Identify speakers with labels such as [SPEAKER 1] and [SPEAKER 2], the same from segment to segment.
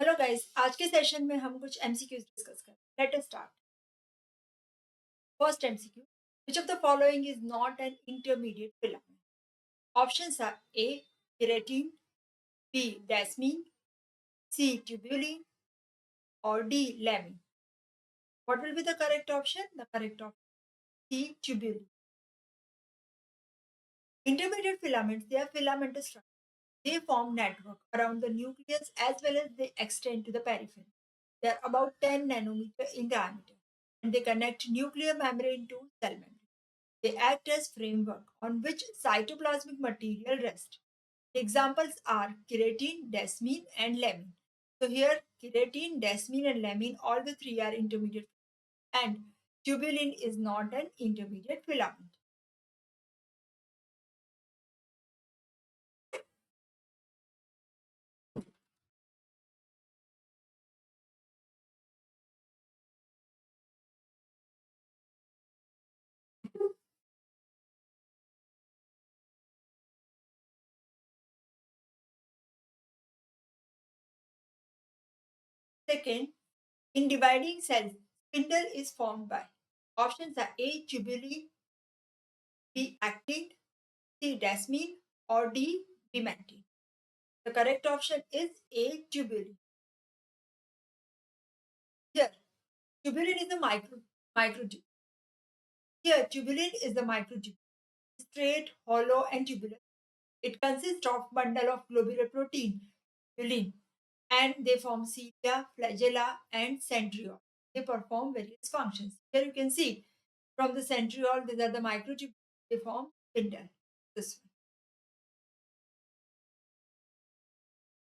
[SPEAKER 1] Hello guys, आज के session में हम कुछ एमसीक्यूज डिस्कस करें। Let us start. First MCQ, which of the following is not an intermediate filament? Options are A keratin, B desmin, C tubulin और D lamin. What will be the correct option? The correct option C tubulin. Intermediate filaments, they are filamentous structures. They form network around the nucleus as well as they extend to the periphery. They are about 10 nanometer in diameter and they connect nuclear membrane to cell membrane. They act as framework on which cytoplasmic material rests. Examples are keratin, desmin, and lamine. So here, keratin, desmin, and lamine, all the three are intermediate, and tubulin is not an intermediate filament. Second, in dividing cells, spindle is formed by options are A. Tubuli, B. Actin, C. Desmin, or D. Pimentin. The correct option is A. Tubuli. Here, tubulin is a microtube. Here, tubulin is the microtube, straight, hollow, and tubular. It consists of bundle of globular protein, tubulin, and they form cilia, flagella, and centriole. They perform various functions. Here you can see from the centriole, these are the microtubules. They form spindle. This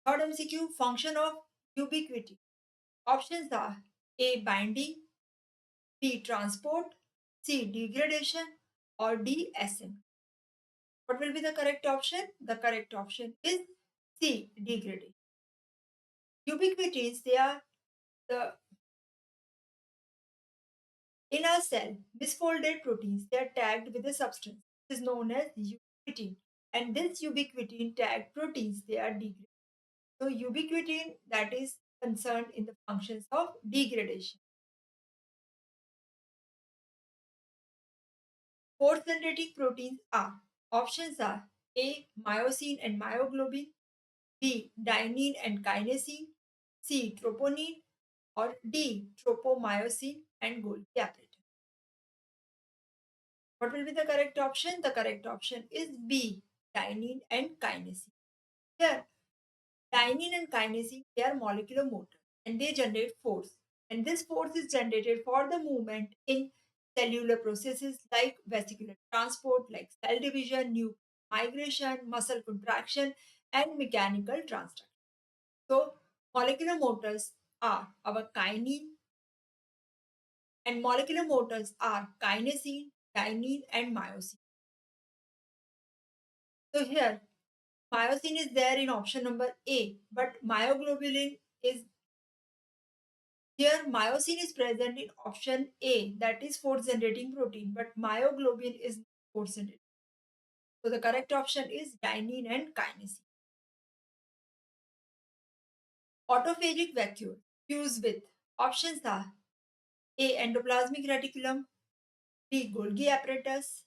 [SPEAKER 1] one. Third MCQ, function of ubiquity. Options are A. Binding, B. Transport, C. Degradation, or D. Assembly. What will be the correct option? The correct option is C. Degradation. Ubiquitins, they are the in a cell, misfolded proteins, they are tagged with a substance. This is known as ubiquitin. And this ubiquitin tagged proteins, they are degraded. So ubiquitin that is concerned in the functions of degradation. Fourth generating proteins are options are A. Myosin and myoglobin, B. Dynein and kinesin, C. Troponin, or D. Tropomyosin and Golgi apparatus. What will be the correct option? The correct option is B. Dynein and kinesin. Here, dynein and kinesin, they are molecular motors and they generate force. And this force is generated for the movement in cellular processes like vesicular transport, like cell division, new migration, muscle contraction, and mechanical transduction. So, molecular motors are our kinine, and molecular motors are kinesin, dynein, and myosin. So, here myosin is there in option number A, but myoglobulin is here. Myosin is present in option A, that is force generating protein, but myoglobin is force generating. So the correct option is dynein and kinesin. Autophagic vacuole fuse with options are A. Endoplasmic reticulum, B. Golgi apparatus,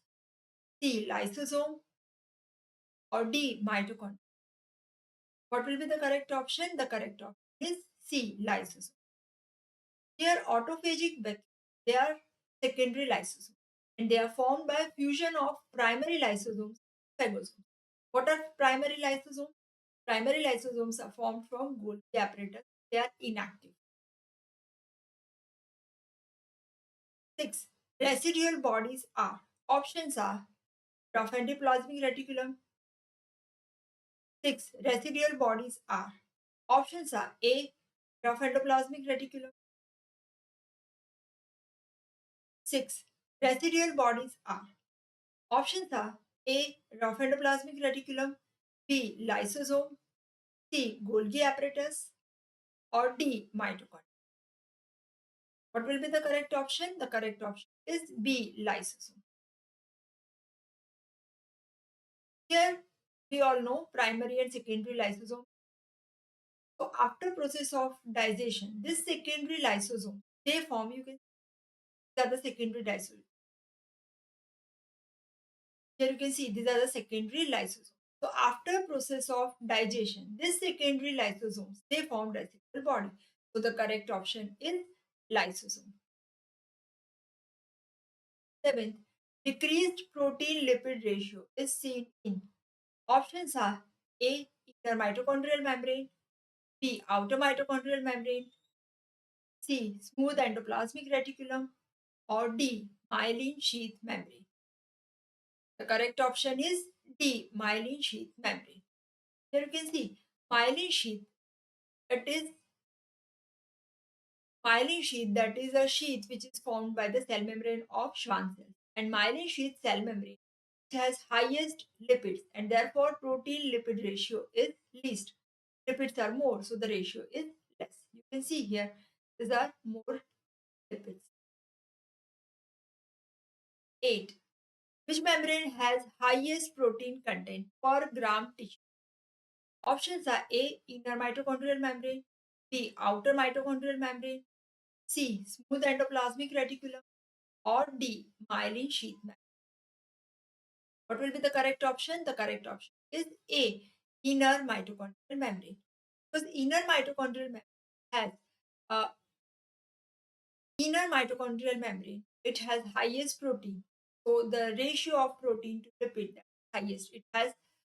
[SPEAKER 1] C. Lysosome, or D. Mitochondria. What will be the correct option? The correct option is C. Lysosome. Here, autophagic vacuole, they are secondary lysosomes and they are formed by fusion of primary lysosomes and phagosomes. What are primary lysosomes? Primary lysosomes are formed from Golgi apparatus. They are inactive. 6. Residual bodies are options are rough endoplasmic reticulum. 6. Residual bodies are options are A. Rough endoplasmic reticulum. 6. Residual bodies are options are A. Rough endoplasmic reticulum, B. Lysosome, C. Golgi apparatus, or D. Mitochondria. What will be the correct option? The correct option is B. Lysosome. Here we all know primary and secondary lysosome. So after process of digestion, this secondary lysosome, they form, you can these are the secondary lysosome. Here you can see these are the secondary lysosomes. So after process of digestion, this secondary lysosomes, they form recycled body. So the correct option is lysosome. Seventh, decreased protein lipid ratio is seen in options are A. Inner mitochondrial membrane, B. Outer mitochondrial membrane, C. Smooth endoplasmic reticulum, or D. Myelin sheath membrane. The correct option is D. Myelin sheath membrane. Here you can see myelin sheath. It is myelin sheath, that is a sheath which is formed by the cell membrane of Schwann cells. And myelin sheath cell membrane has highest lipids and therefore protein lipid ratio is least. Lipids are more, so the ratio is less. You can see here, these are more lipids. 8. Which membrane has highest protein content per gram tissue? Options are A. Inner mitochondrial membrane, B. Outer mitochondrial membrane, C. Smooth endoplasmic reticulum, or D. Myelin sheath membrane. What will be the correct option? The correct option is A. Inner mitochondrial membrane. Because inner mitochondrial membrane has uh, inner mitochondrial membrane, it has highest protein. So the ratio of protein to lipid is highest. It has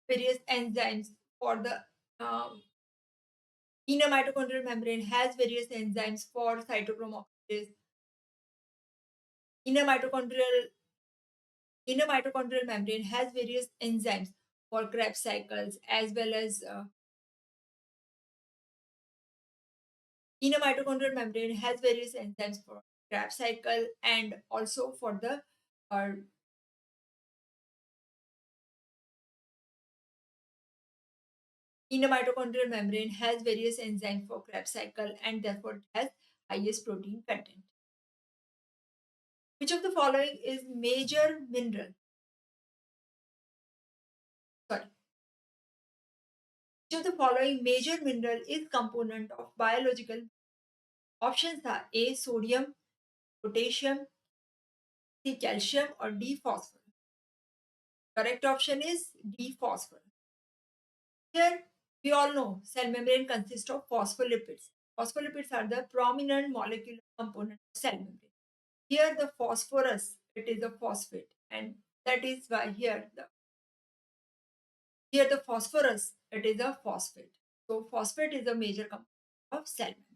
[SPEAKER 1] various enzymes for the inner mitochondrial membrane has various enzymes for cytochrome oxidase. Inner mitochondrial inner mitochondrial membrane has various enzymes for Krebs cycles as well as inner mitochondrial membrane has various enzymes for Krebs cycle and also for the uh, inner mitochondrial membrane has various enzymes for Krebs cycle and therefore it has highest protein content. Which of the following is major mineral? Sorry. Which of the following major mineral is component of biological? Options are A. Sodium, potassium, C. Calcium, or D. Phosphorus. Correct option is D. Phosphorus. Here, we all know cell membrane consists of phospholipids. Phospholipids are the prominent molecular component of cell membrane. Here, the phosphorus, it is a phosphate, and that is why here the phosphorus, it is a phosphate. So, phosphate is a major component of cell membrane.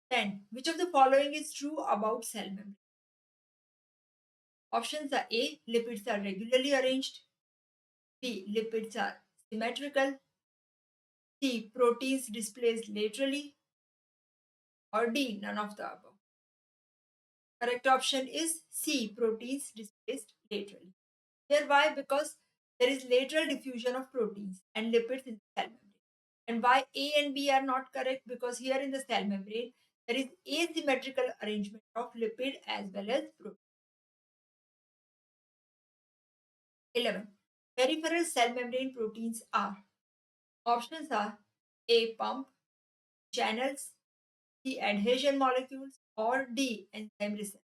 [SPEAKER 1] 10. Which of the following is true about cell membrane? Options are A. Lipids are regularly arranged. B. Lipids are symmetrical. C. Proteins displaced laterally. Or D. None of the above. Correct option is C. Proteins displaced laterally. Here why? Because there is lateral diffusion of proteins and lipids in the cell membrane. And why A and B are not correct? Because here in the cell membrane, there is asymmetrical arrangement of lipid as well as protein. 11. Peripheral cell membrane proteins are. Options are A. Pump, channels, C. Adhesion molecules, or D. Enzyme receptors.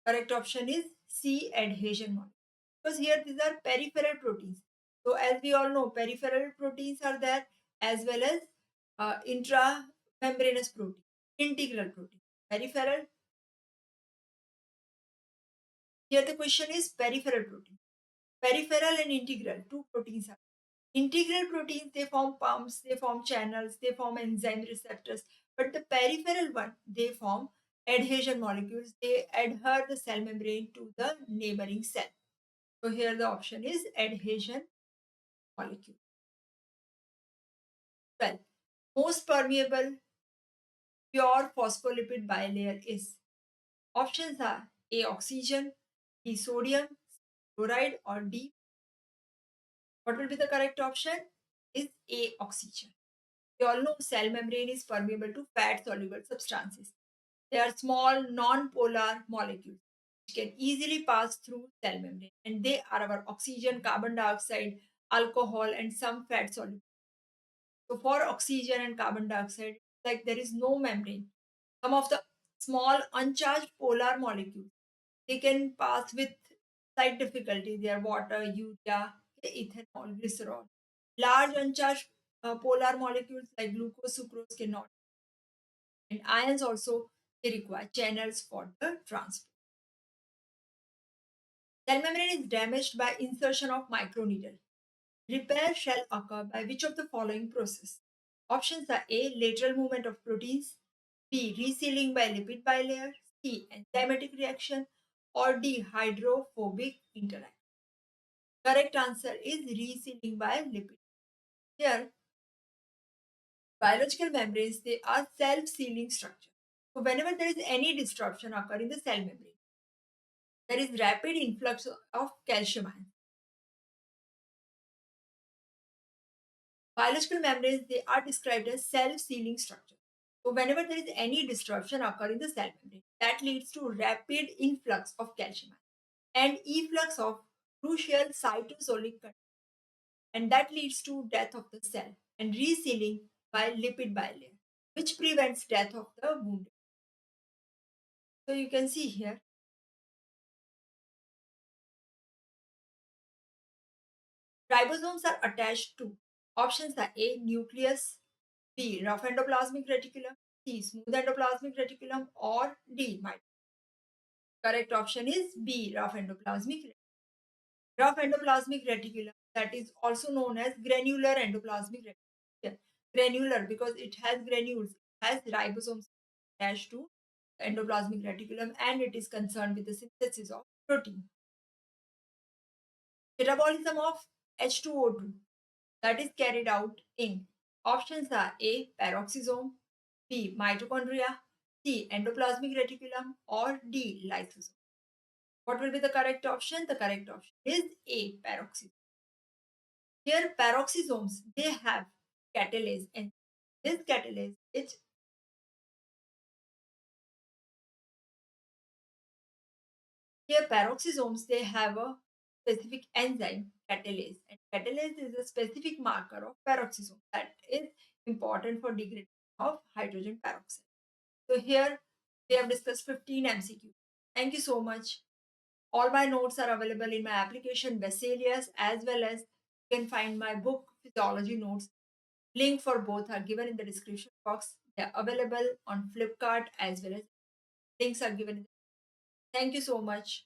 [SPEAKER 1] Correct option is C. Adhesion molecules. Because here these are peripheral proteins. So as we all know, peripheral proteins are there as well as intramembranous protein, integral protein. Peripheral. Here the question is peripheral protein. Peripheral and integral, two proteins are. Integral proteins, they form pumps, they form channels, they form enzyme receptors. But the peripheral one, they form adhesion molecules. They adhere the cell membrane to the neighboring cell. So here the option is adhesion molecule. 12. Most permeable pure phospholipid bilayer is. Options are A. Oxygen, B. Sodium, chloride, or D. What will be the correct option? Is A. Oxygen. We all know cell membrane is permeable to fat soluble substances. They are small non-polar molecules which can easily pass through cell membrane, and they are our oxygen, carbon dioxide, alcohol, and some fat soluble. So for oxygen and carbon dioxide, like there is no membrane. Some of the small uncharged polar molecules, they can pass with slight difficulty. They are water, urea, ethanol, glycerol. Large uncharged polar molecules like glucose, sucrose cannot. And ions also, they require channels for the transport. Cell membrane is damaged by insertion of microneedle. Repair shall occur by which of the following process? Options are A. Lateral movement of proteins, B. Resealing by lipid bilayer, C. Enzymatic reaction, or D. Hydrophobic interaction. Correct answer is resealing by lipid. Here, biological membranes, they are self-sealing structure. So whenever there is any disruption occur in the cell membrane, there is rapid influx of calcium ions. Biological membranes, they are described as self-sealing structure. So whenever there is any disruption occur in the cell membrane, that leads to rapid influx of calcium and efflux of crucial cytosolic content, and that leads to death of the cell and resealing by lipid bilayer, which prevents death of the wound. So you can see here, ribosomes are attached to options are A. Nucleus, B. Rough endoplasmic reticulum, C. Smooth endoplasmic reticulum, or D. Correct option is B. Rough endoplasmic reticulum, that is also known as granular endoplasmic reticulum. Yeah, granular because it has granules, it has ribosomes attached to endoplasmic reticulum, and it is concerned with the synthesis of protein. Metabolism of H2O2, that is carried out in options are A. Peroxisome, B. Mitochondria, C. Endoplasmic reticulum, or D. Lysosome. What will be the correct option? The correct option is A. Peroxisome. Here, peroxisomes, they have catalase, and this catalase, it's here peroxisomes, they have a specific enzyme, catalase, and catalase is a specific marker of peroxisome that is important for degradation of hydrogen peroxide. So here we have discussed 15 MCQ. Thank you so much. All my notes are available in my application Vesalius, as well as you can find my book Physiology Notes. Link for both are given in the description box. They are available on Flipkart as well as links are given. Thank you so much.